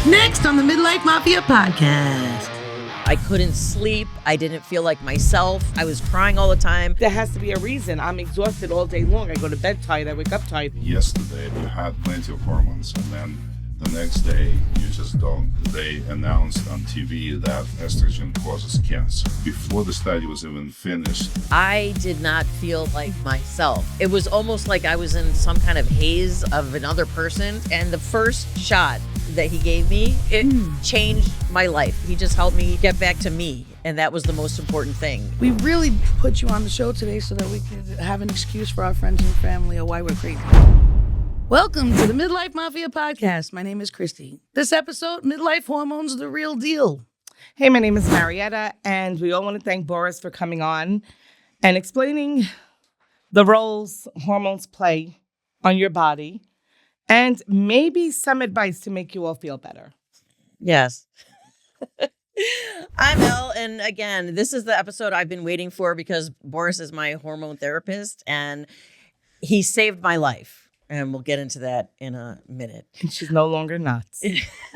Next on the Midlife Mafia Podcast. I couldn't sleep. I didn't feel like myself. I was crying all the time. There has to be a reason. I'm exhausted all day long. I go to bed tired. I wake up tired. Yesterday, you had plenty of hormones, and then the next day, you just don't. They announced on TV that estrogen causes cancer. Before the study was even finished, I did not feel like myself. It was almost like I was in some kind of haze of another person. And the first shot that he gave me, it changed my life. He just helped me get back to me. And that was the most important thing. We really put you on the show today so that we can have an excuse for our friends and family of why we're crazy. Welcome to the Midlife Mafia Podcast. My name is Christy. This episode, Midlife Hormones, the real deal. Hey, my name is Marietta, and we all want to thank Boris for coming on and explaining the roles hormones play on your body and maybe some advice to make you all feel better. Yes. I'm Elle, and again, this is the episode I've been waiting for because Boris is my hormone therapist, and he saved my life. And we'll get into that in a minute. She's no longer nuts.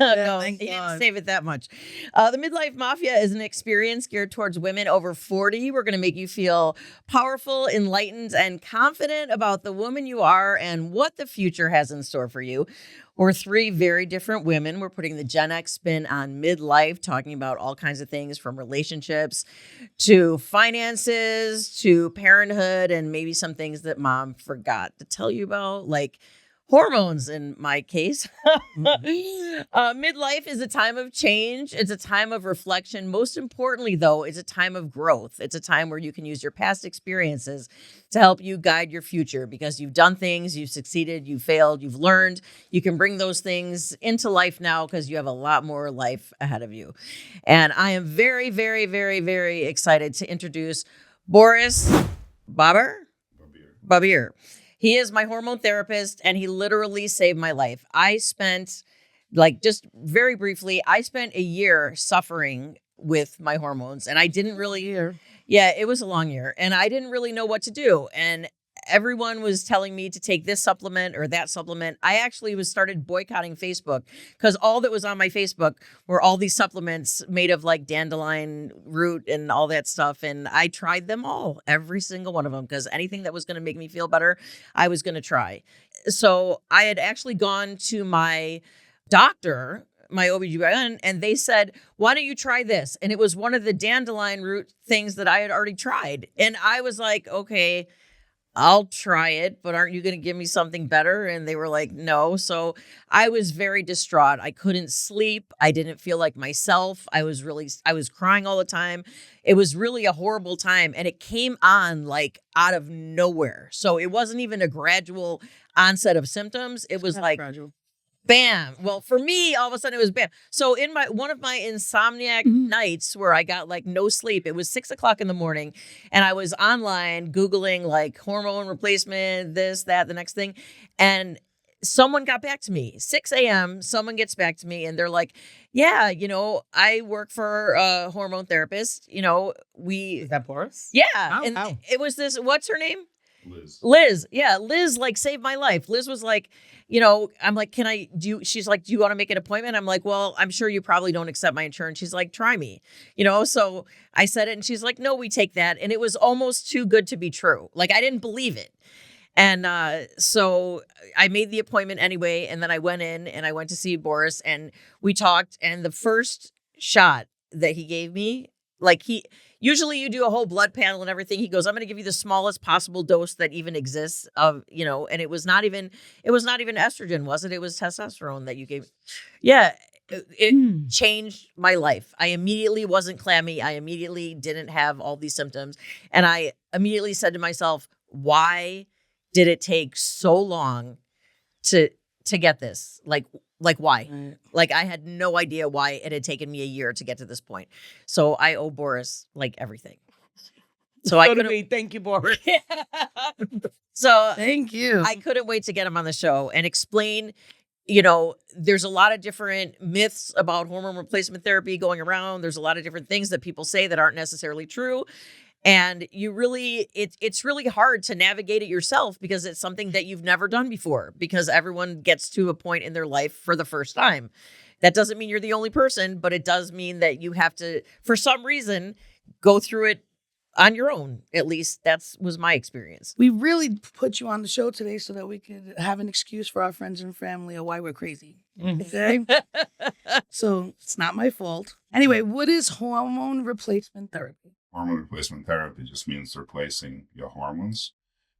No, he didn't save it that much. The Midlife Mafia is an experience geared towards women over 40. We're going to make you feel powerful, enlightened, and confident about the woman you are and what the future has in store for you. We're three very different women. We're putting the Gen X spin on midlife, talking about all kinds of things from relationships to finances to parenthood and maybe some things that mom forgot to tell you about, like hormones in my case. Midlife is a time of change. It's a time of reflection. Most importantly, though, it's a time of growth. It's a time where you can use your past experiences to help you guide your future because you've done things, you've succeeded, you've failed, you've learned. You can bring those things into life now because you have a lot more life ahead of you. And I am very, very, very, very excited to introduce Boris Bobyr. He is my hormone therapist, and he literally saved my life. I spent, just very briefly, I spent a year suffering with my hormones, and I didn't really, yeah, it was a long year, and I didn't really know what to do. And everyone was telling me to take this supplement or that supplement. I actually started boycotting Facebook because all that was on my Facebook were all these supplements made of like dandelion root and all that stuff. And I tried them all, every single one of them, because anything that was going to make me feel better, I was going to try. So I had actually gone to my doctor, my OBGYN, and they said, why don't you try this? And it was one of the dandelion root things that I had already tried. And I was like, okay, I'll try it, but aren't you going to give me something better? And they were like, no. So I was very distraught. I couldn't sleep. I didn't feel like myself. I was crying all the time. It was really a horrible time. And it came on like out of nowhere. So it wasn't even a gradual onset of symptoms. It was like gradual. Bam. Well, for me, all of a sudden it was bam. So in one of my insomniac nights where I got like no sleep, it was 6:00 in the morning, and I was online Googling like hormone replacement, this, that, the next thing. And someone got back to me, 6 a.m. Someone gets back to me and they're like, yeah, I work for a hormone therapist. Is that Boris? Yeah. Oh. It was this, what's her name? Liz. Yeah. Liz saved my life. Liz was like, I'm like, she's like, do you want to make an appointment? I'm like, well, I'm sure you probably don't accept my insurance. She's like, try me, so I said it and she's like, no, we take that. And it was almost too good to be true. Like I didn't believe it. And so I made the appointment anyway. And then I went in and I went to see Boris and we talked. And the first shot that he gave me, usually you do a whole blood panel and everything. He goes, I'm going to give you the smallest possible dose that even exists of, and it was not even estrogen, was it? It was testosterone that you gave. Yeah. It changed my life. I immediately wasn't clammy. I immediately didn't have all these symptoms. And I immediately said to myself, why did it take so long to get this? Like why? Right. Like I had no idea why it had taken me a year to get to this point. So I owe Boris everything. So I couldn't. Thank you, Boris. So thank you. I couldn't wait to get him on the show and explain. There's a lot of different myths about hormone replacement therapy going around. There's a lot of different things that people say that aren't necessarily true. And it's really hard to navigate it yourself because it's something that you've never done before, because everyone gets to a point in their life for the first time. That doesn't mean you're the only person, but it does mean that you have to, for some reason, go through it on your own. At least was my experience. We really put you on the show today so that we could have an excuse for our friends and family of why we're crazy. Okay? So it's not my fault. Anyway, what is hormone replacement therapy? Hormone replacement therapy just means replacing your hormones.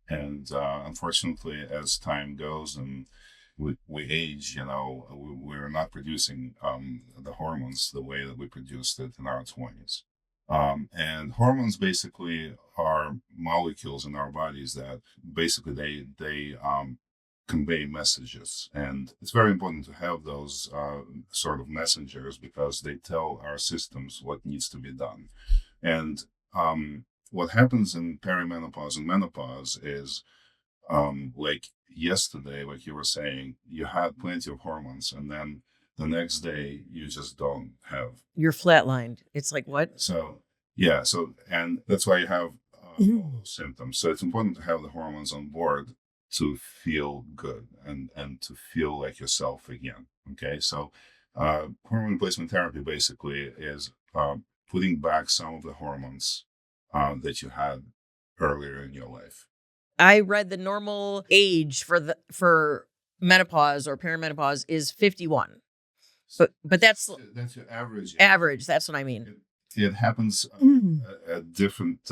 And unfortunately, as time goes and we age, we're not producing the hormones the way that we produced it in our 20s. And hormones basically are molecules in our bodies that basically they convey messages. And it's very important to have those sort of messengers because they tell our systems what needs to be done. And what happens in perimenopause and menopause is like yesterday, like you were saying, you had plenty of hormones and then the next day you just don't have. You're flatlined. It's like, what? So, yeah. So, and that's why you have all those symptoms. So it's important to have the hormones on board to feel good and to feel like yourself again. Okay. So, hormone replacement therapy basically is putting back some of the hormones that you had earlier in your life. I read the normal age for menopause or perimenopause is 51. But that's your average. Average, that's what I mean. It happens at different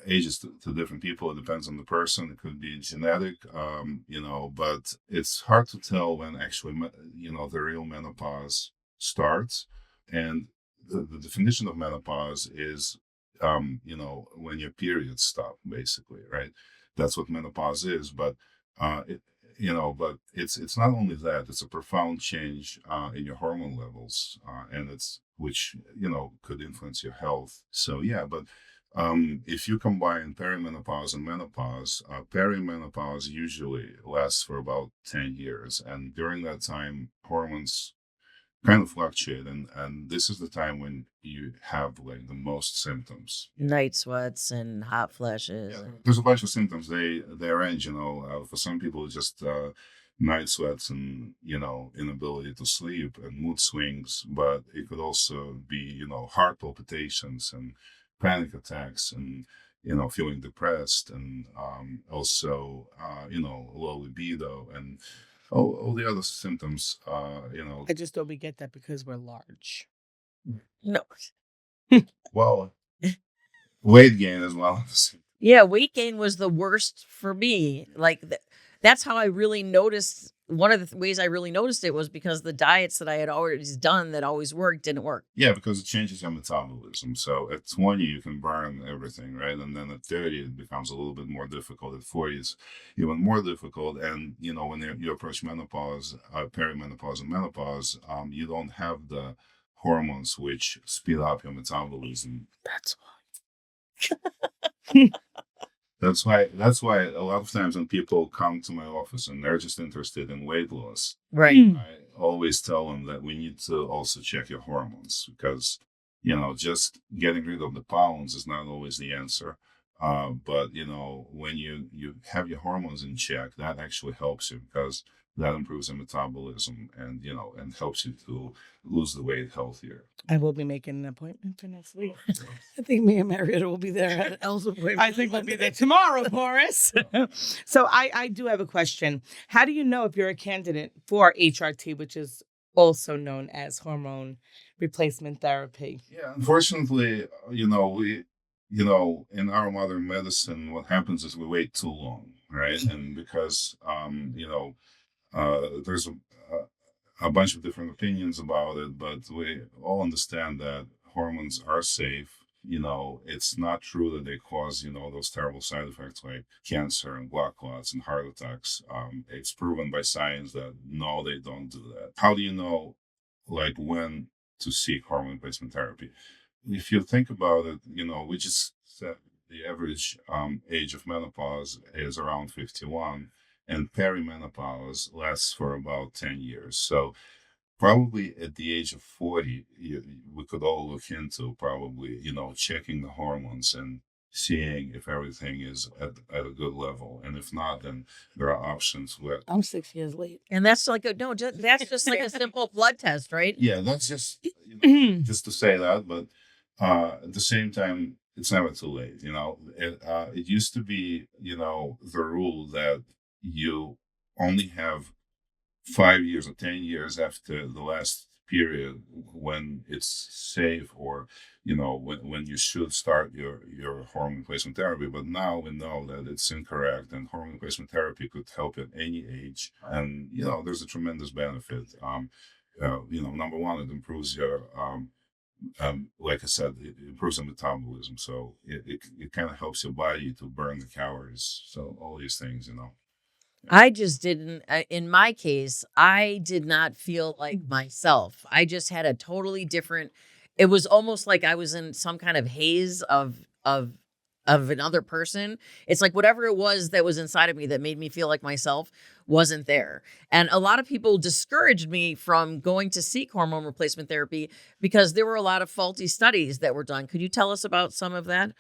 ages to different people. It depends on the person. It could be genetic, but it's hard to tell when actually, the real menopause starts. And the definition of menopause is, when your periods stop, basically, right? That's what menopause is. But but it's not only that; it's a profound change in your hormone levels, and which could influence your health. So yeah, but if you combine perimenopause and menopause, perimenopause usually lasts for about 10 years, and during that time, hormones kind of fluctuate, and this is the time when you have like the most symptoms. Night sweats and hot flashes. Yeah, there's a bunch of symptoms. They range, for some people it's just night sweats and inability to sleep and mood swings, but it could also be heart palpitations and panic attacks and feeling depressed and also low libido and all the other symptoms, I just thought we get that because we're large. No. Well, weight gain as well. Yeah, weight gain was the worst for me. Like, that's how I really noticed. One of the ways I really noticed it was because the diets that I had always done that always worked didn't work. Yeah, because it changes your metabolism. So at 20, you can burn everything, right? And then at 30, it becomes a little bit more difficult. At 40, it's even more difficult. And, when you approach menopause, perimenopause and menopause, you don't have the hormones which speed up your metabolism. That's why. That's why a lot of times when people come to my office and they're just interested in weight loss, right? I always tell them that we need to also check your hormones because, just getting rid of the pounds is not always the answer. But when you have your hormones in check, that actually helps you because that improves your metabolism and and helps you to lose the weight healthier. I will be making an appointment for next week. I think me and Marietta will be there at Elle's appointment. I think we'll be there tomorrow, Boris. So I do have a question. How do you know if you're a candidate for HRT, which is also known as hormone replacement therapy? Yeah, unfortunately, we in our modern medicine, what happens is we wait too long, right? And because there's a bunch of different opinions about it, but we all understand that hormones are safe. It's not true that they cause, those terrible side effects like cancer and blood clots and heart attacks. It's proven by science that no, they don't do that. How do you know, like, when to seek hormone replacement therapy? If you think about it, we just said the average age of menopause is around 51. And perimenopause lasts for about 10 years. So probably at the age of 40, we could all look into probably, checking the hormones and seeing if everything is at a good level. And if not, then there are options where. I'm 6 years late. And that's like that's just like a simple blood test, right? Yeah, that's just just to say that, but at the same time, it's never too late. It used to be, the rule that you only have 5 years or 10 years after the last period when it's safe, or when you should start your hormone replacement therapy. But now we know that it's incorrect, and hormone replacement therapy could help at any age. And there's a tremendous benefit. Number one, it improves your like I said, it improves the metabolism, so it kind of helps your body to burn the calories. So all these things. I just didn't, in my case, I did not feel like myself. I just had a totally different, it was almost like I was in some kind of haze of another person. It's like whatever it was that was inside of me that made me feel like myself wasn't there. And a lot of people discouraged me from going to seek hormone replacement therapy because there were a lot of faulty studies that were done. Could you tell us about some of that?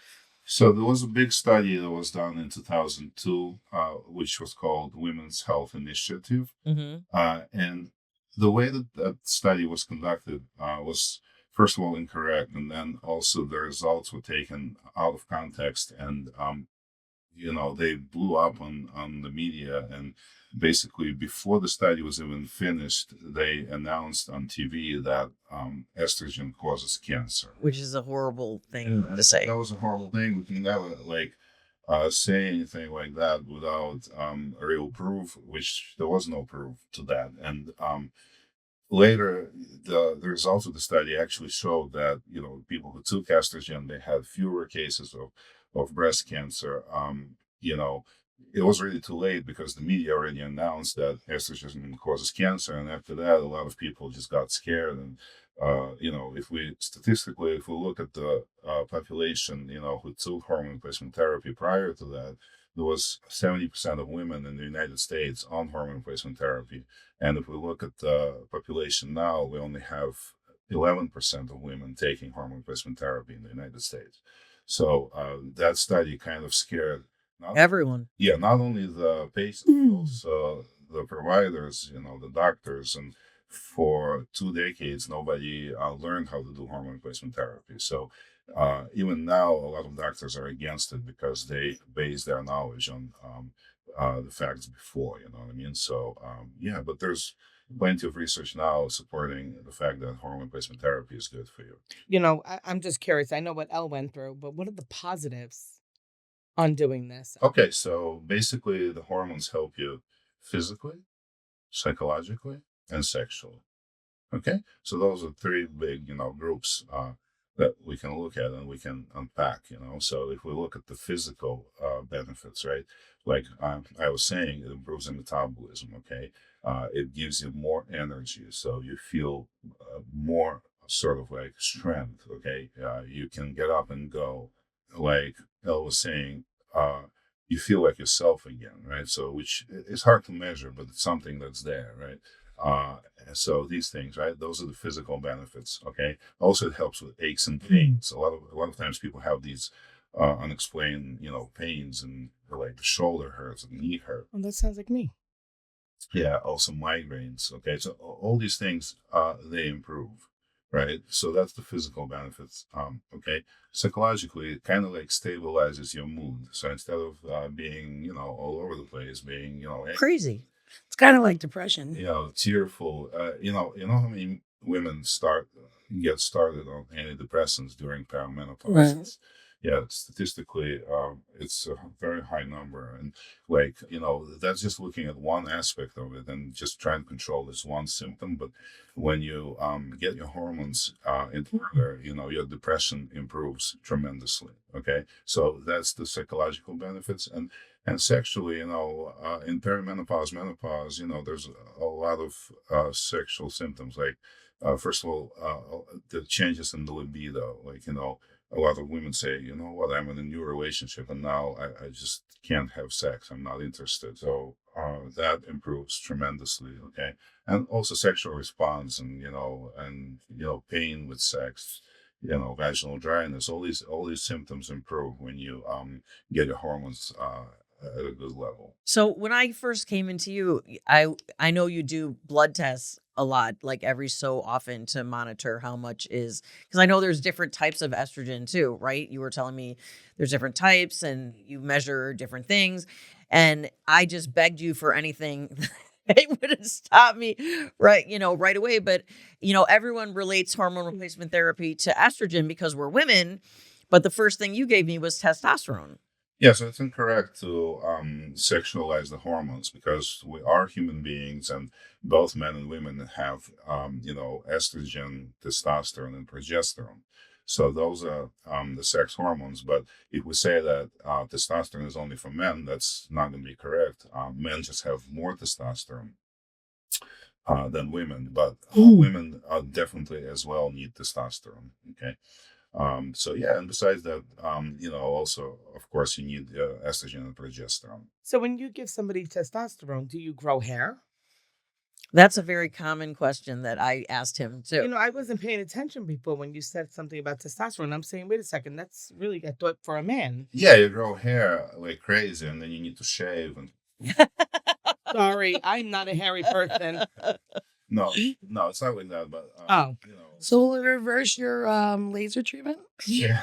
So there was a big study that was done in 2002, which was called Women's Health Initiative. And the way that study was conducted was, first of all, incorrect. And then also the results were taken out of context, and, they blew up on the media. And basically, before the study was even finished, they announced on TV that estrogen causes cancer. Which is a horrible thing to say. That was a horrible thing. We can never say anything like that without real proof, which there was no proof to that. And later, the results of the study actually showed that people who took estrogen, they had fewer cases of breast cancer. It was really too late because the media already announced that estrogen causes cancer, and after that, a lot of people just got scared. And if we look at the population, who took hormone replacement therapy prior to that, there was 70% of women in the United States on hormone replacement therapy. And if we look at the population now, we only have 11% of women taking hormone replacement therapy in the United States. So that study kind of scared everyone. Yeah, not only the patients, but also the providers, the doctors. And for 2 decades, nobody learned how to do hormone replacement therapy. So even now, a lot of doctors are against it because they base their knowledge on the facts before, you know what I mean? So, but there's plenty of research now supporting the fact that hormone replacement therapy is good for you. I'm just curious. I know what Elle went through, but what are the positives on doing this? Okay, so basically the hormones help you physically, psychologically, and sexually. Okay, so those are three big, groups that we can look at and we can unpack. So if we look at the physical benefits, right? Like I was saying, it improves the metabolism. Okay, it gives you more energy, so you feel more sort of like strength. Okay, you can get up and go. Like Elle was saying, you feel like yourself again, right? So which is hard to measure, but it's something that's there, right? So these things, right? Those are the physical benefits. Okay. Also, it helps with aches and pains. A lot of times people have these unexplained, pains, and like the shoulder hurts and the knee hurt. Well, that sounds like me. Yeah. Also migraines. Okay. So all these things, they improve, right? So that's the physical benefits. Okay. Psychologically, it kind of like stabilizes your mood. So instead of being, all over the place, being, crazy. It's kind of like depression. Tearful. How many women get started on antidepressants during perimenopause? Right. Yeah, statistically, it's a very high number, and that's just looking at one aspect of it and just trying to control this one symptom. But when you get your hormones in order, your depression improves tremendously. Okay, so that's the psychological benefits, and sexually, in perimenopause, menopause, there's a lot of sexual symptoms. Like, first of all, the changes in the libido. Like, a lot of women say, you know what, I'm in a new relationship and now I just can't have sex. I'm not interested. So that improves tremendously. Okay. And also sexual response and pain with sex. vaginal dryness. All these symptoms improve when you get your hormones at a good level. So when I first came into you, I know you do blood tests a lot, like every so often to monitor how much is, because I know there's different types of estrogen too, right? You were telling me there's different types and you measure different things. And I just begged you for anything. It would have stopped me right away. But, everyone relates hormone replacement therapy to estrogen because we're women. But the first thing you gave me was testosterone. Yeah, so it's incorrect to sexualize the hormones because we are human beings, and both men and women have, estrogen, testosterone, and progesterone. So those are the sex hormones. But if we say that testosterone is only for men, that's not going to be correct. Men just have more testosterone than women, but women definitely as well need testosterone. Okay. So yeah, and besides that, also of course you need estrogen and progesterone. So when you give somebody testosterone, do you grow hair? That's a very common question that I asked him too. I wasn't paying attention before when you said something about testosterone. I'm saying, wait a second, that's really a thought for a man. Yeah, you grow hair like crazy, and then you need to shave. And Sorry, I'm not a hairy person. no, it's not like that. But Oh. So will it reverse your laser treatment? yeah.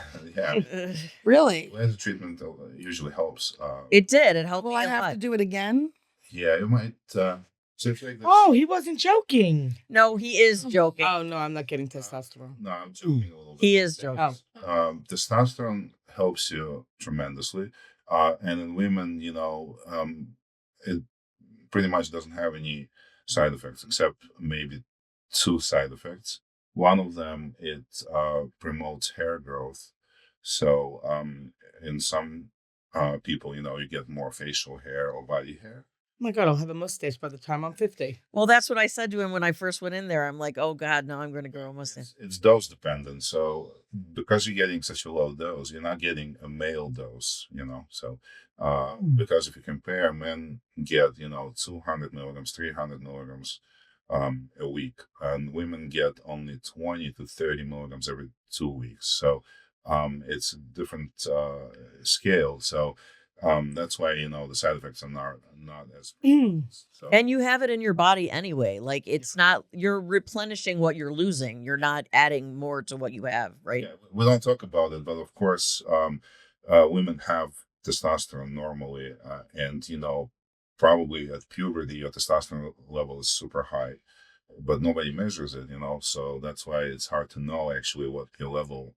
Really? Laser treatment usually helps. It did. It helped Will me I a have lot. to do it again? Yeah, you might. So if you like this, Oh, he wasn't joking. No, he is joking. Oh, no, I'm not getting testosterone. no, I'm joking a little bit. He is joking. Testosterone helps you tremendously, and in women, it pretty much doesn't have any side effects except maybe two side effects. One of them, it promotes hair growth. So in some people, you get more facial hair or body hair. Oh my God, I'll have a mustache by the time I'm 50. Well, that's what I said to him when I first went in there. I'm like, oh God, no, I'm going to grow a mustache. It's dose dependent. So because you're getting such a low dose, you're not getting a male dose, So because if you compare, men get, 200 milligrams, 300 milligrams a week, and women get only 20 to 30 milligrams every 2 weeks. So it's a different scale. So that's why the side effects are not as so. And you have it in your body anyway. Like it's not, you're replenishing what you're losing. You're not adding more to what you have, right? Yeah, we don't talk about it, but of course, women have testosterone normally, and probably at puberty your testosterone level is super high, but nobody measures it, so that's why it's hard to know actually what your level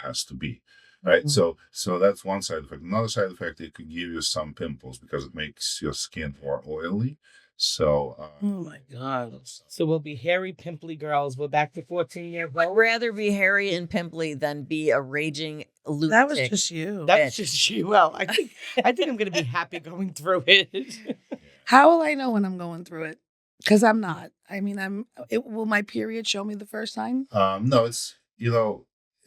has to be. Right. Mhm. So that's one side effect. Another side effect, it could give you some pimples because it makes your skin more oily. So Oh my God. So we'll be hairy, pimply girls. We're back to 14 years I'd old. rather be hairy and pimply than be a raging lunatic. That was just you. That's just you. Well, I think I'm going to be happy going through it. How will I know when I'm going through it? Because I'm not. I mean, will my period show me the first sign? no,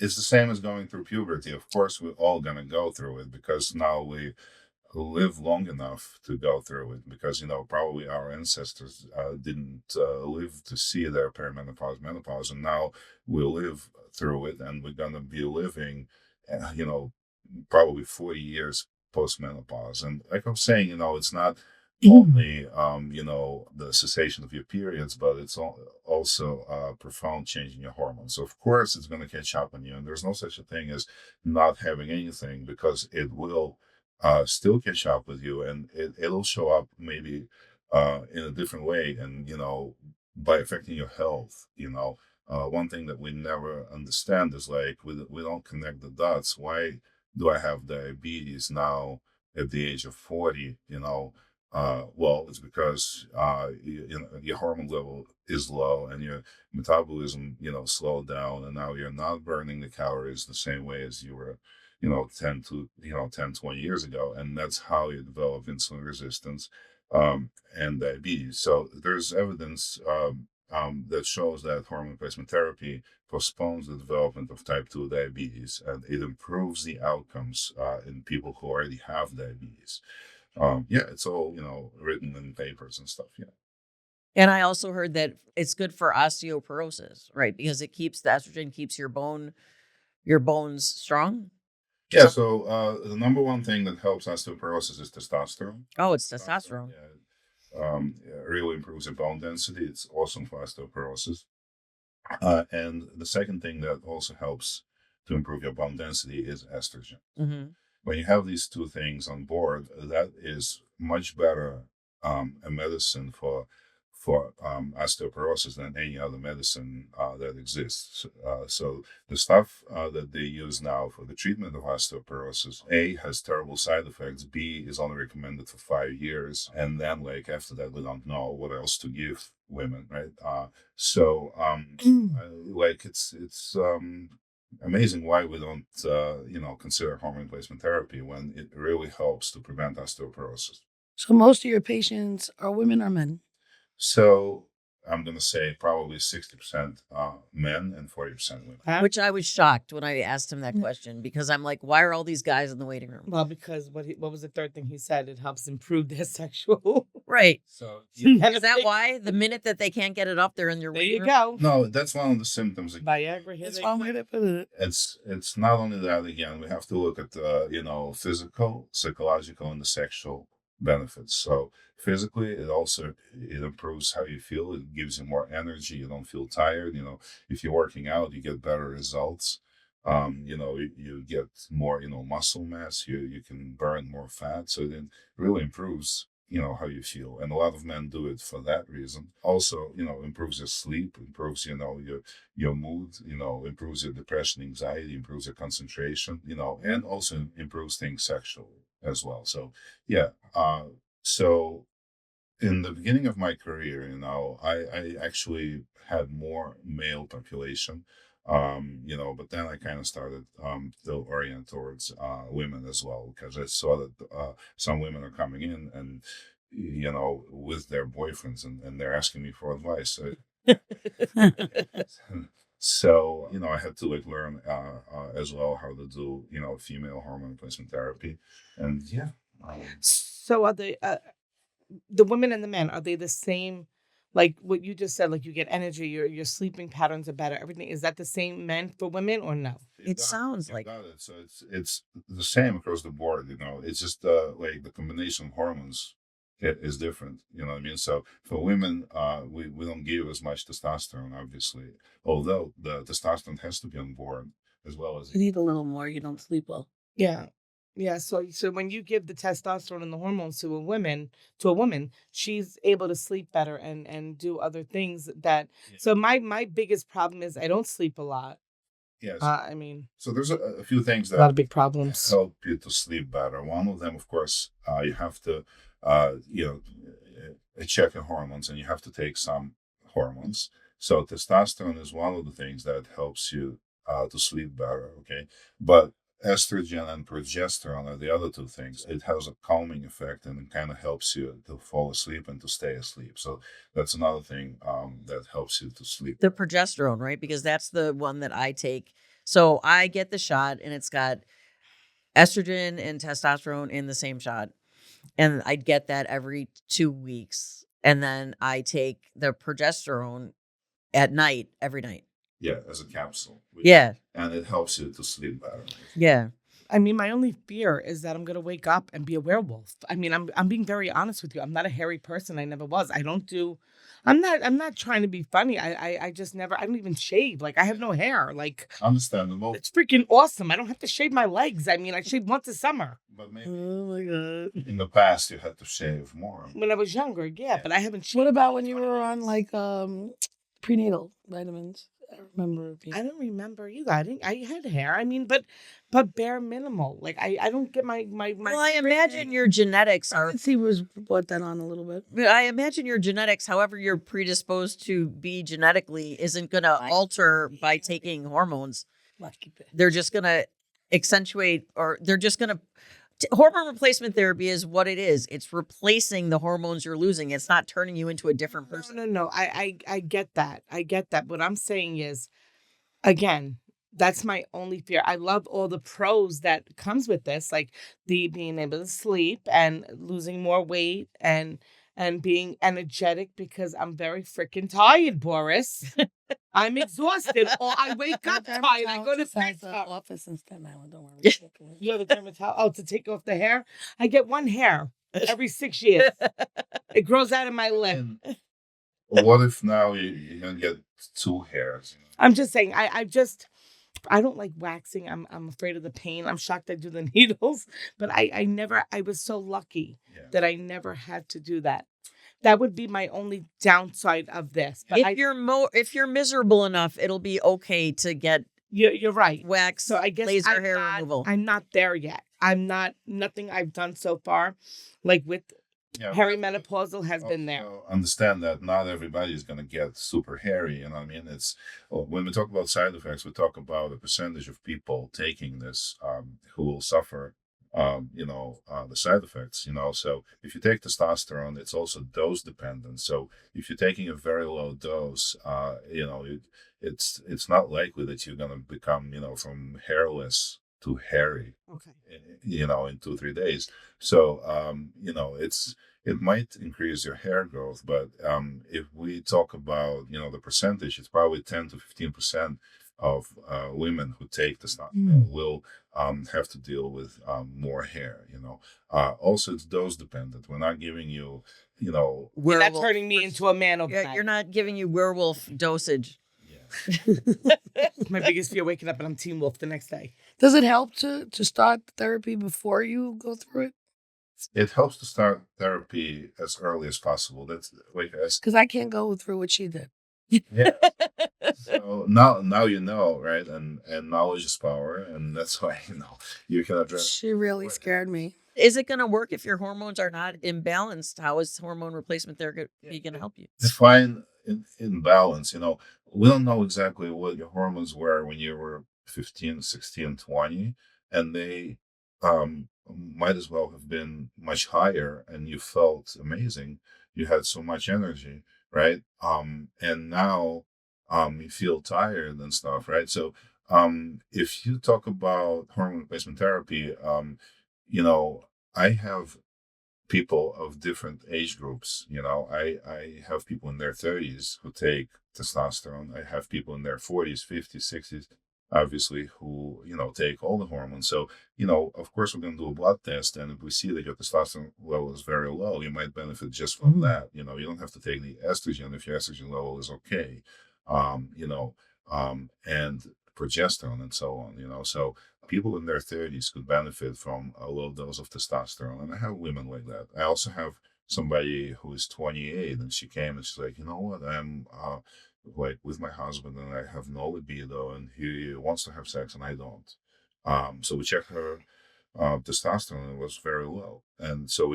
it's the same as going through puberty. Of course, we're all gonna go through it because now we live long enough to go through it. Because probably our ancestors didn't live to see their perimenopause, menopause, and now we live through it, and we're gonna be living, probably 40 years post menopause. And like I'm saying, it's not only the cessation of your periods, but it's also a profound change in your hormones. So of course it's going to catch up on you, and there's no such a thing as not having anything, because it will still catch up with you, and it'll show up maybe in a different way, and by affecting your health. One thing that we never understand is like we don't connect the dots. Why do I have diabetes now at the age of 40? Well, it's because your hormone level is low and your metabolism, slowed down, and now you're not burning the calories the same way as you were, 10, 20 years ago, and that's how you develop insulin resistance and diabetes. So there's evidence that shows that hormone replacement therapy postpones the development of type 2 diabetes, and it improves the outcomes in people who already have diabetes. It's all written in papers and stuff. Yeah. And I also heard that it's good for osteoporosis, right? Because it keeps the estrogen keeps your bones strong. Yeah. So the number one thing that helps osteoporosis is testosterone. Oh, it's testosterone. Yeah, it really improves your bone density. It's awesome for osteoporosis. And the second thing that also helps to improve your bone density is estrogen. Mm-hmm. When you have these two things on board, that is much better a medicine for osteoporosis than any other medicine that exists. So the stuff that they use now for the treatment of osteoporosis, A, has terrible side effects. B, is only recommended for 5 years, and then like after that, we don't know what else to give women, right? Like it's amazing why we don't consider hormone replacement therapy when it really helps to prevent osteoporosis. So most of your patients are women or men? So I'm going to say probably 60% men and 40% women. Which I was shocked when I asked him that question, because I'm like, why are all these guys in the waiting room? Well, because what was the third thing he said? It helps improve their sexual. Right. So Is that why? The minute that they can't get it up, they're in your There waiting you room? go. no, that's one of the symptoms. Viagra. Here That's they one go. way to put it. It's not only that. Again, we have to look at physical, psychological, and the sexual benefits. So physically, it improves how you feel. It gives you more energy. You don't feel tired. If you're working out, you get better results. You get more muscle mass. You can burn more fat. So it really improves how you feel, and a lot of men do it for that reason. Also, improves your sleep, improves your mood, improves your depression, anxiety, improves your concentration, and also improves things sexually as well. So yeah. So in the beginning of my career, I actually had more male population, but then I kind of started to orient towards women as well, because I saw that some women are coming in and, with their boyfriends, and they're asking me for advice. So, I had to learn as well how to do, female hormone replacement therapy. And yeah. So are the women and the men, are they the same? Like what you just said, like you get energy, your sleeping patterns are better, everything. Is that the same men for women or no? It sounds like got it. So it's the same across the board. It's just like the combination of hormones is different. You know what I mean? So for women, we don't give as much testosterone, obviously, although the testosterone has to be on board as well as. You need a little more. You don't sleep well. Yeah. Yeah. So when you give the testosterone and the hormones to a woman, she's able to sleep better and do other things that. Yeah. So my biggest problem is I don't sleep a lot. Yes. So there's a few things a lot that of big problems. help you to sleep better. One of them, of course, you have to, check your hormones, and you have to take some hormones. So testosterone is one of the things that helps you to sleep better. Okay, but estrogen and progesterone are the other two things. It has a calming effect, and it kind of helps you to fall asleep and to stay asleep. So that's another thing that helps you to sleep. the progesterone, right? Because that's the one that I take. So I get the shot, and it's got estrogen and testosterone in the same shot. And I'd get that every 2 weeks. And then I take the progesterone at night, every night. Yeah, as a capsule. Yeah. And it helps you to sleep better. Yeah. My only fear is that I'm gonna wake up and be a werewolf. I'm being very honest with you. I'm not a hairy person. I never was. I'm not trying to be funny. I just never. I don't even shave. Like I have no hair. Like Understandable. it's freaking awesome. I don't have to shave my legs. I shave once a summer. But maybe Oh my god. in the past you had to shave more. When I was younger, yeah, but I haven't shaved. What about when you were on like prenatal vitamins? I remember. I don't remember either. I had hair. But bare minimal. Like I don't get my. Well, I imagine your genetics are. He was brought that on a little bit. I imagine your genetics, however you're predisposed to be genetically, isn't going to alter by taking hormones. They're just going to accentuate, or they're just going to. Hormone replacement therapy is what it is. It's replacing the hormones you're losing. It's not turning you into a different person. No. I get that. I get that. What I'm saying is, again, that's my only fear. I love all the pros that comes with this, like the being able to sleep and losing more weight and and being energetic because I'm very freaking tired, Boris. I'm exhausted. Or I wake up tired. I go to the bed. office in Staten Island. Don't worry. You have a dermatologist. Oh, to take off the hair? I get one hair every 6 years. It grows out of my lip. And what if now you're gonna get two hairs? I'm just saying, I don't like waxing. I'm afraid of the pain. I'm shocked I do the needles, but I was so lucky that I never had to do that. That would be my only downside of this. But if you're miserable enough, it'll be okay to get you're right. wax. So I guess laser hair removal. I'm not there yet. Nothing I've done so far, like with perimenopausal has been there. Understand that not everybody is going to get super hairy. You know what I mean? When we talk about side effects, we talk about a percentage of people taking this who will suffer, the side effects. So if you take testosterone, it's also dose dependent. So if you're taking a very low dose, it's not likely that you're going to become, from hairless to hairy. Okay. In 2-3 days. So it might increase your hair growth, but if we talk about the percentage, it's probably 10 to 15% of women who take testosterone will have to deal with more hair. Also it's dose dependent. We're not giving you You're not turning me into a man overnight. You're not giving you werewolf dosage. My biggest fear, waking up and I'm Teen Wolf the next day. Does it help to start therapy before you go through it? It helps to start therapy as early as possible. That's because I can't go through what she did. Yeah. So now you know, right? And knowledge is power, and that's why you can address. She really scared me. Is it going to work if your hormones are not imbalanced? How is hormone replacement therapy going to help you? Define imbalance. We don't know exactly what your hormones were when you were 15, 16, 20, and they might as well have been much higher, and you felt amazing. You had so much energy, right? And now you feel tired and stuff, right? So if you talk about hormone replacement therapy, I have people of different age groups. I have people in their 30s who take testosterone. I have people in their 40s, 50s, 60s, obviously, who, take all the hormones. So, of course, we're going to do a blood test. And if we see that your testosterone level is very low, you might benefit just from that. You don't have to take the estrogen if your estrogen level is okay, and progesterone and so on, So people in their 30s could benefit from a low dose of testosterone. And I have women like that. I also have somebody who is 28 and she came and she's like, you know what, I'm like with my husband and I have no libido and he wants to have sex and I don't. So we checked her testosterone and it was very low. And so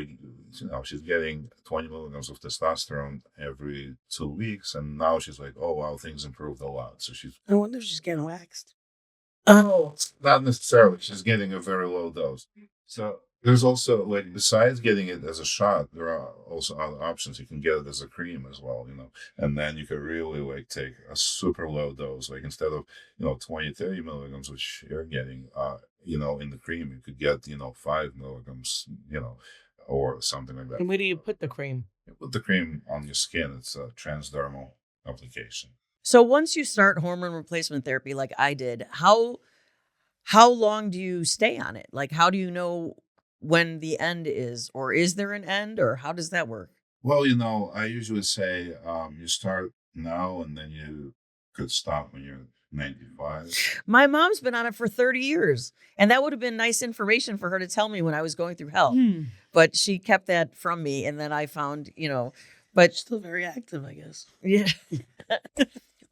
she's getting 20 milligrams of testosterone every 2 weeks. And now she's like, oh, wow, things improved a lot. So I wonder if she's getting waxed. Oh, not necessarily. She's getting a very low dose. So there's also, besides getting it as a shot, there are also other options. You can get it as a cream as well, and then you can really take a super low dose. Instead of, 20, 30 milligrams, which you're getting, in the cream, you could get, 5 milligrams, or something like that. And where do you put the cream? You put the cream on your skin. It's a transdermal application. So once you start hormone replacement therapy, like I did, how long do you stay on it? How do you know when the end is, or is there an end, or how does that work? Well, I usually say you start now and then you could stop when you're 95. My mom's been on it for 30 years, and that would have been nice information for her to tell me when I was going through hell. But she kept that from me, and then I found, but still very active, I guess. Yeah.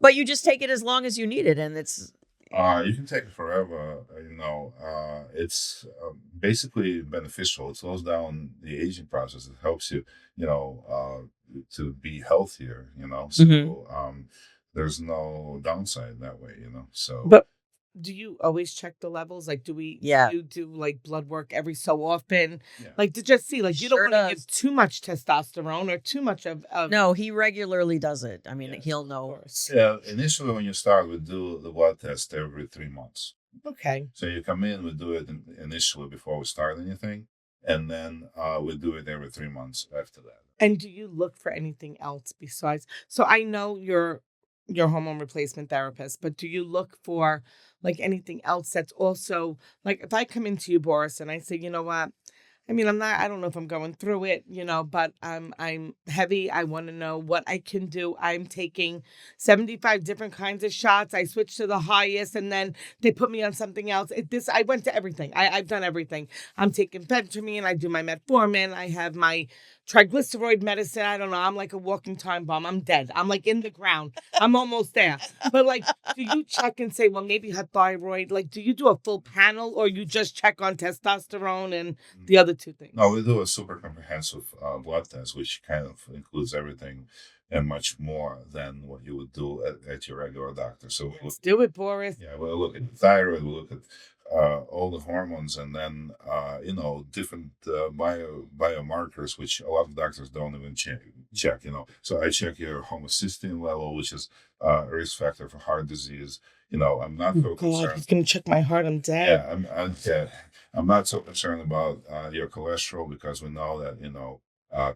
But you just take it as long as you need it, and it's... You can take it forever. It's basically beneficial. It slows down the aging process. It helps you, to be healthier, So there's no downside that way, So. But do you always check the levels? You do blood work every so often? Yeah. To just see, you don't want to give too much testosterone or too much of... No, he regularly does it. I mean, he'll know. Yeah, initially when you start, we do the blood test every 3 months. Okay. So you come in, we do it initially before we start anything. and then we do it every 3 months after that. And do you look for anything else besides? So I know you're your hormone replacement therapist, but do you look for like anything else that's also like if I come into you, Boris, and I say, you know what? I mean, I don't know if I'm going through it, but I'm heavy. I want to know what I can do. I'm taking 75 different kinds of shots. I switched to the highest and then they put me on something else. I went to everything. I've done everything. I'm taking Phentermine. I do my metformin. I have my triglyceride medicine. I don't know. I'm like a walking time bomb. I'm dead. I'm like in the ground. I'm almost there. But like, do you check and say, well, maybe her thyroid? Like, do you do a full panel or you just check on testosterone and the other two things? No, we do a super comprehensive blood test, which kind of includes everything and much more than what you would do at your regular doctor. So Let's do it, Boris. yeah, we'll look at the thyroid, we'll look at all the hormones, and then different biomarkers, which a lot of doctors don't even check. So I check your homocysteine level, which is a risk factor for heart disease. I'm not so God, concerned. he's gonna check my heart. I'm dead. Yeah, I'm not so concerned about your cholesterol because we know that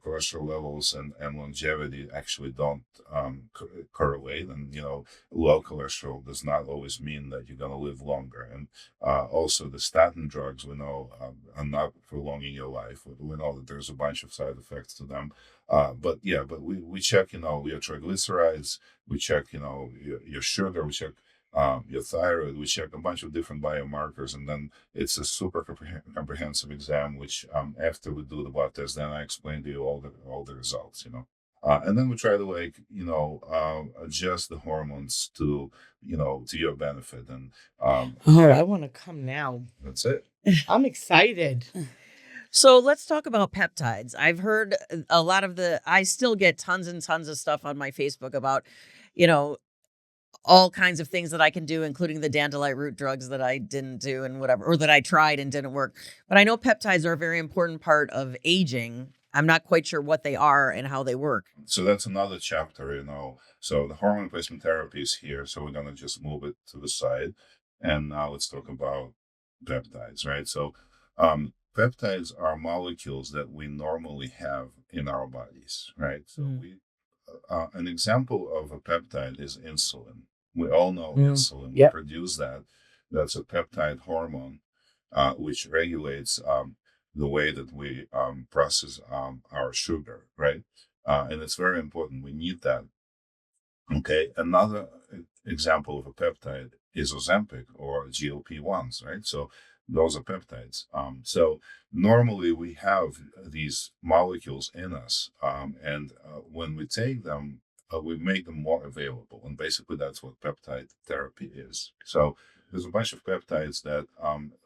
cholesterol levels and longevity actually don't correlate, and low cholesterol does not always mean that you're going to live longer. And also the statin drugs we know are not prolonging your life. We know that there's a bunch of side effects to them. But we check your triglycerides, we check your sugar, we check your thyroid, we check a bunch of different biomarkers, and then it's a super comprehensive exam, which after we do the blood test, then I explain to you all the results, and then we try to adjust the hormones to your benefit, and I want to come now. that's it. I'm excited. So let's talk about peptides. I've heard a lot of I still get tons and tons of stuff on my Facebook about, all kinds of things that I can do, including the dandelion root drugs that I didn't do and whatever, or that I tried and didn't work. But I know peptides are a very important part of aging. I'm not quite sure what they are and how they work. So that's another chapter, So the hormone replacement therapy is here. So we're going to just move it to the side. And now let's talk about peptides, right? So peptides are molecules that we normally have in our bodies, right? So an example of a peptide is insulin. We all know insulin. Yep. We produce that. That's a peptide hormone, which regulates the way that we process our sugar, right? And it's very important. We need that. Okay. Another example of a peptide is Ozempic or GLP-1s, right? So those are peptides. So normally we have these molecules in us, and when we take them, we make them more available. And basically that's what peptide therapy is. So there's a bunch of peptides that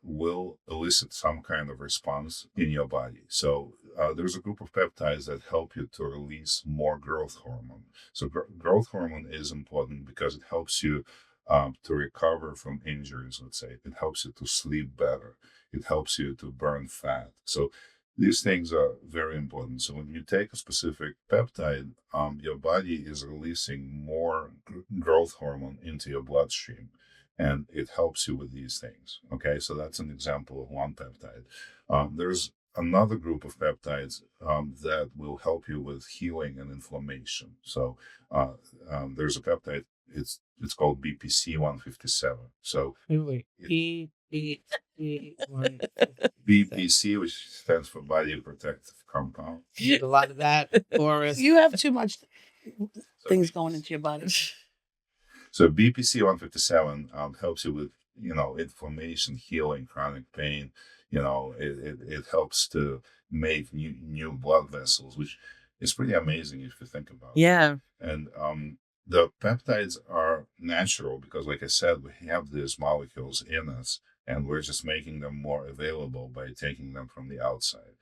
will elicit some kind of response in your body. So there's a group of peptides that help you to release more growth hormone. So growth hormone is important because it helps you to recover from injuries, let's say. It helps you to sleep better. It helps you to burn fat. So these things are very important. So when you take a specific peptide, your body is releasing more growth hormone into your bloodstream, and it helps you with these things. Okay, so that's an example of one peptide. There's another group of peptides that will help you with healing and inflammation. So there's a peptide. It's called BPC 157. So Wait. BPC, which stands for Body Protective Compound. A lot of that, Boris. You have too much things going into your body. So BPC 157 helps you with inflammation, healing, chronic pain. It helps to make new blood vessels, which is pretty amazing if you think about it. Yeah. And the peptides are natural because, like I said, we have these molecules in us, and we're just making them more available by taking them from the outside.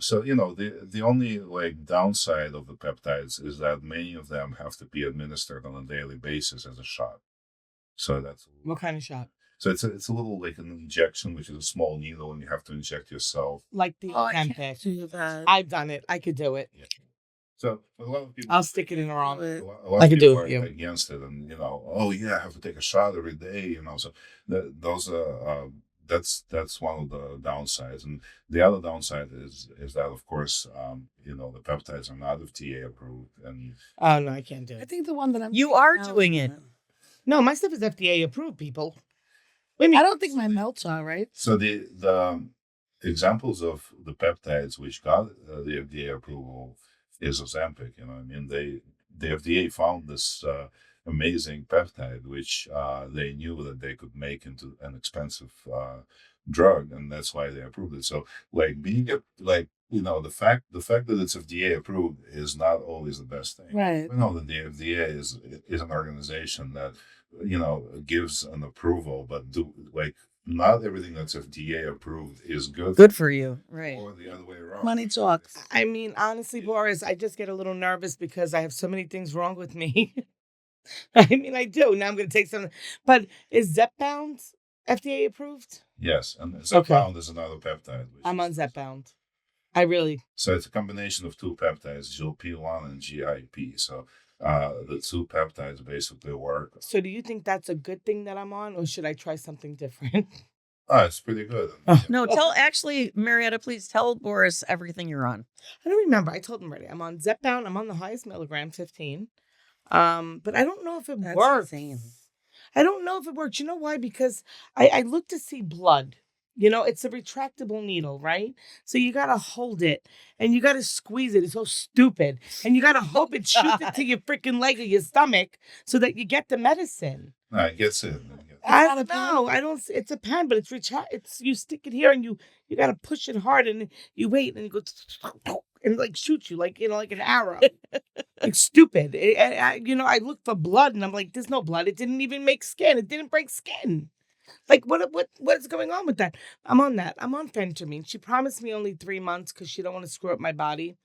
So the only downside of the peptides is that many of them have to be administered on a daily basis as a shot. So that's What kind of shot? So it's a little like an injection, which is a small needle, and you have to inject yourself. Like the I can't Ozempic. do that. I've done it. I could do it. Yeah. So a lot of people, I'll stick it in her arm. a lot I of could people do are it, yeah. against it, and oh yeah, I have to take a shot every day. So those are that's one of the downsides, and the other downside is that of course the peptides are not FDA approved, and Oh no, I can't do I it. think the one that I'm You are now doing is it. No, my stuff is FDA approved, people. Wait a I minute. don't think my melts are right. so the examples of the peptides which got the FDA approval is Ozempic. I mean, the FDA found this amazing peptide which they knew that they could make into an expensive drug, and that's why they approved it. So, like being the fact that it's FDA approved is not always the best thing. Right. We know that the FDA is an organization that gives an approval, but not everything that's FDA approved is good. Good for you. Right. Or the other way around. Money talks. I mean, honestly, Boris, I just get a little nervous because I have so many things wrong with me. I mean, I do. Now I'm going to take some. But is Zepbound FDA approved? Yes, and Okay. Zepbound is another peptide. I'm on Zepbound. I really. So it's a combination of two peptides, GLP-1 and GIP. So the two peptides basically work. So do you think that's a good thing that I'm on, or should I try something different? It's pretty good. No, Marietta, please tell Boris everything you're on. I don't remember. I told him already. I'm on Zepbound. I'm on the highest milligram, 15. But I don't know if it works. insane. I don't know if it works. You know why? Because I look to see blood. It's a retractable needle, right? So you got to hold it and you got to squeeze it. It's so stupid. And you got to hope it shoots it to your freaking leg or your stomach so that you get the medicine. No, it gets in. I don't know. I don't. It's a pen, but it's you stick it here and you got to push it hard and you wait and it goes and it like shoots you like an arrow. It's stupid. I look for blood and I'm like, there's no blood. It didn't even make skin. It didn't break skin. Like what's going on with that? I'm on that. I'm on phentermine. She promised me only 3 months because she don't want to screw up my body.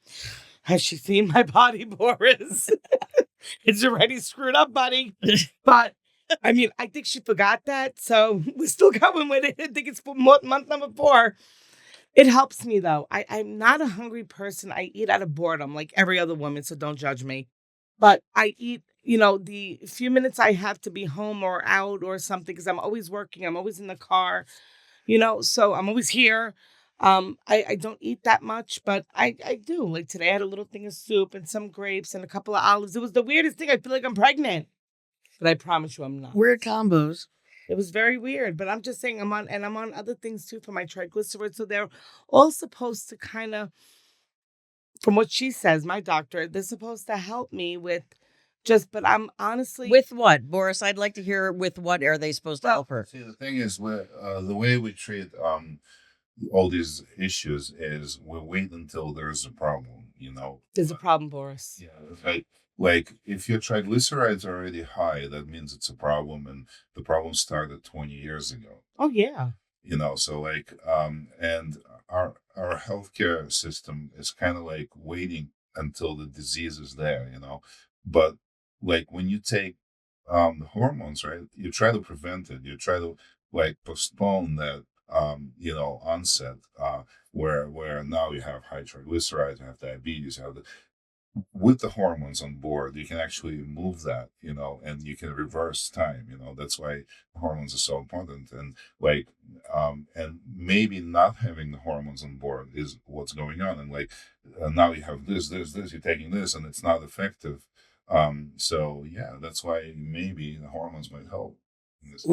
Has she seen my body, Boris? It's already screwed up, buddy. But I mean, I think she forgot that. So we're still going with it. I think it's for month number 4. It helps me though. I'm not a hungry person. I eat out of boredom like every other woman, so don't judge me. But I eat, the few minutes I have to be home or out or something, because I'm always working. I'm always in the car, so I'm always here. I don't eat that much, but I do. Like today I had a little thing of soup and some grapes and a couple of olives. It was the weirdest thing. I feel like I'm pregnant. But I promise you I'm not. Weird combos. It was very weird, but I'm just saying I'm on other things too for my triglycerides. So they're all supposed to kind of, from what she says, my doctor, they're supposed to help me with but I'm honestly. With what, Boris? I'd like to hear with what are they supposed to help her? See, the thing is, the way we treat all these issues is we wait until there's a problem. There's a problem, Boris. Yeah, like if your triglycerides are already high, that means it's a problem, and the problem started 20 years ago. Oh yeah. So and our healthcare system is kind of like waiting until the disease is there. But like when you take the hormones, right? You try to prevent it. You try to postpone that onset, where now you have high triglycerides, you have diabetes, you have with the hormones on board, you can actually move that, and you can reverse time. That's why hormones are so important. And and maybe not having the hormones on board is what's going on. And now you have this, you're taking this, and it's not effective. So yeah, that's why maybe the hormones might help in this.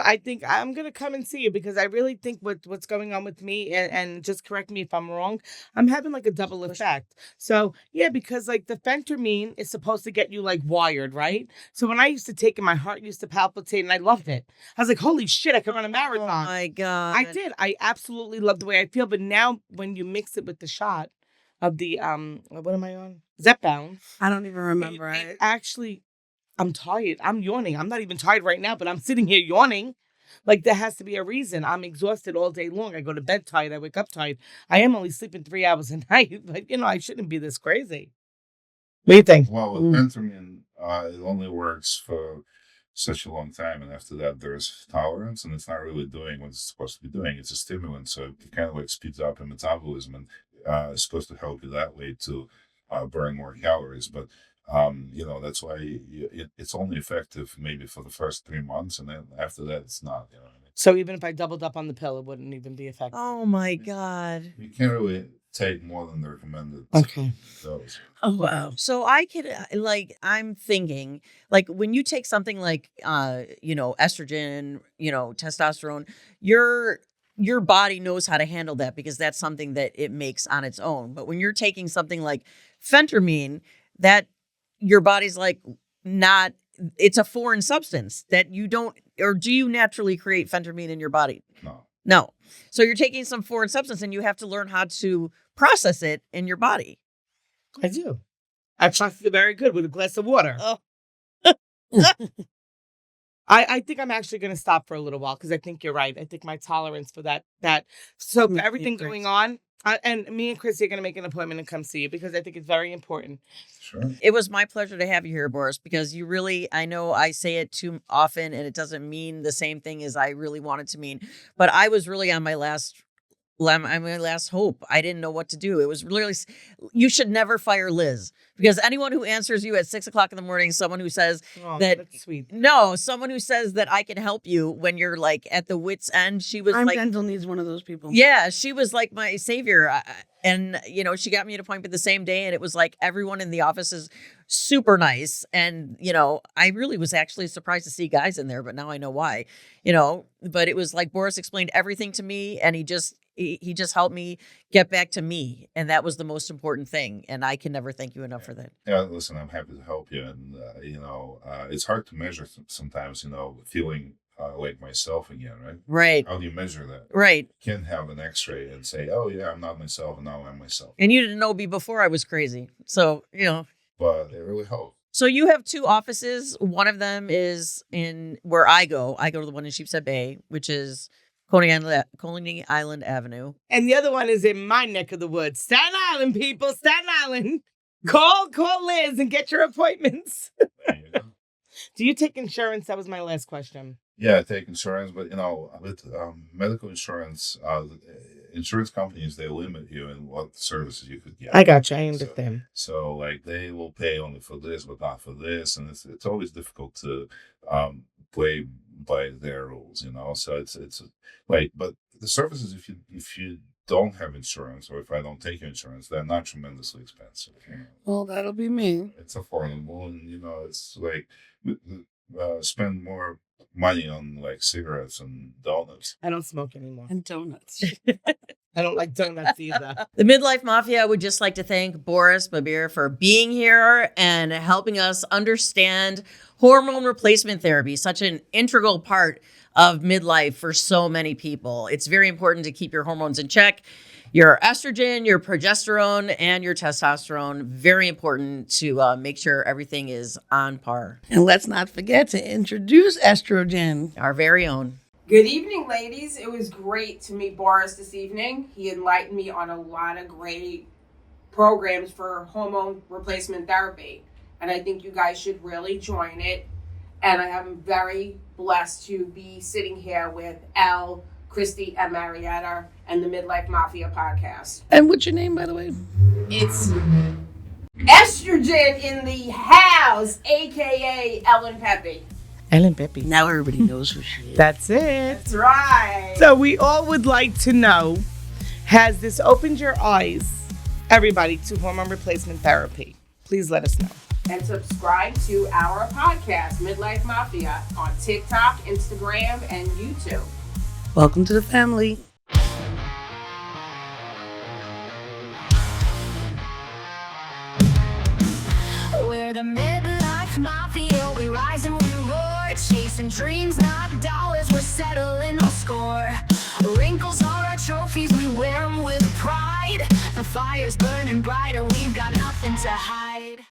I think I'm going to come and see you because I really think what's going on with me, and just correct me if I'm wrong, I'm having like a double effect. So, yeah, because like the phentermine is supposed to get you like wired, right? So when I used to take it, my heart used to palpitate and I loved it. I was like, holy shit, I could run a marathon. Oh my God. I did. I absolutely love the way I feel. But now when you mix it with the shot of the, what am I on? Zepbound. I don't even remember. It actually... I'm tired. I'm yawning. I'm not even tired right now, but I'm sitting here yawning. Like there has to be a reason. I'm exhausted all day long. I go to bed tired. I wake up tired. I am only sleeping 3 hours a night, but I shouldn't be this crazy. What do you think? Well, with phentermine, it only works for such a long time, and after that there's tolerance, and it's not really doing what it's supposed to be doing. It's a stimulant, so it kind of speeds up your metabolism, and it's supposed to help you that way to burn more calories. But that's why it's only effective maybe for the first 3 months, and then after that it's not. So even if I doubled up on the pill, it wouldn't even be effective. Oh my God. You can't really take more than the recommended Okay. dose. Oh, wow. So I could I'm thinking like when you take something like estrogen, testosterone, your body knows how to handle that because that's something that it makes on its own. But when you're taking something like phentermine, that your body's like not, it's a foreign substance that you don't, or do you naturally create phentermine in your body? No. So you're taking some foreign substance and you have to learn how to process it in your body. I do. I process it very good with a glass of water. Oh. I think I'm actually going to stop for a little while because I think you're right. I think my tolerance for that. So for everything going on, and me and Chrissy are going to make an appointment and come see you because I think it's very important. Sure. It was my pleasure to have you here, Boris, because you really, I know I say it too often and it doesn't mean the same thing as I really want it to mean, but I was really on my last hope. I didn't know what to do. It was really, you should never fire Liz because anyone who answers you at 6 o'clock in the morning, someone who says that's sweet. No, someone who says that I can help you when you're like at the wit's end. She was Dental needs one of those people. Yeah, she was like my savior. And, she got me an appointment the same day. And it was like everyone in the office is super nice. And, I really was actually surprised to see guys in there, but now I know why, but it was like Boris explained everything to me and he just helped me get back to me. And that was the most important thing. And I can never thank you enough for that. Yeah, listen, I'm happy to help you. And, it's hard to measure sometimes, feeling like myself again, right? Right. How do you measure that? Right. You can't have an x-ray and say, oh, yeah, I'm not myself, and now I'm myself. And you didn't know me before I was crazy. So, But it really helped. So you have two offices. One of them is in where I go. I go to the one in Sheepshead Bay, which is Coney Island Avenue. And the other one is in my neck of the woods. Staten Island, people. Staten Island. Call Liz and get your appointments. There you go. Do you take insurance? That was my last question. Yeah, I take insurance, but with medical insurance, insurance companies, they limit you in what services you could get. I got you. I understand. So like they will pay only for this, but not for this, and it's always difficult to play by their rules, So it's like, but the services, if you don't have insurance, or if I don't take insurance, they're not tremendously expensive. Well, that'll be me. It's affordable, and it's like spend more money on like cigarettes and donuts. I don't smoke anymore. And donuts. I don't like donuts either. The Midlife Mafia would just like to thank Boris Bobyr for being here and helping us understand hormone replacement therapy, such an integral part of midlife for so many people. It's very important to keep your hormones in check. Your estrogen, your progesterone, and your testosterone, very important to make sure everything is on par. And let's not forget to introduce estrogen. Our very own. Good evening, ladies. It was great to meet Boris this evening. He enlightened me on a lot of great programs for hormone replacement therapy. And I think you guys should really join it. And I am very blessed to be sitting here with Elle, Christy, and Marietta, and the Midlife Mafia Podcast. And what's your name, by the way? It's estrogen in the house, a.k.a. Ellen Pepe. Ellen Pepe. Now everybody knows who she is. That's it. That's right. So we all would like to know, has this opened your eyes, everybody, to hormone replacement therapy? Please let us know. And subscribe to our podcast, Midlife Mafia, on TikTok, Instagram, and YouTube. Welcome to the family. We're the Midlife Mafia, we rise and we roar, chasing dreams, not dollars, we're settling our score. Wrinkles are our trophies, we wear them with pride. The fire's burning brighter, we've got nothing to hide.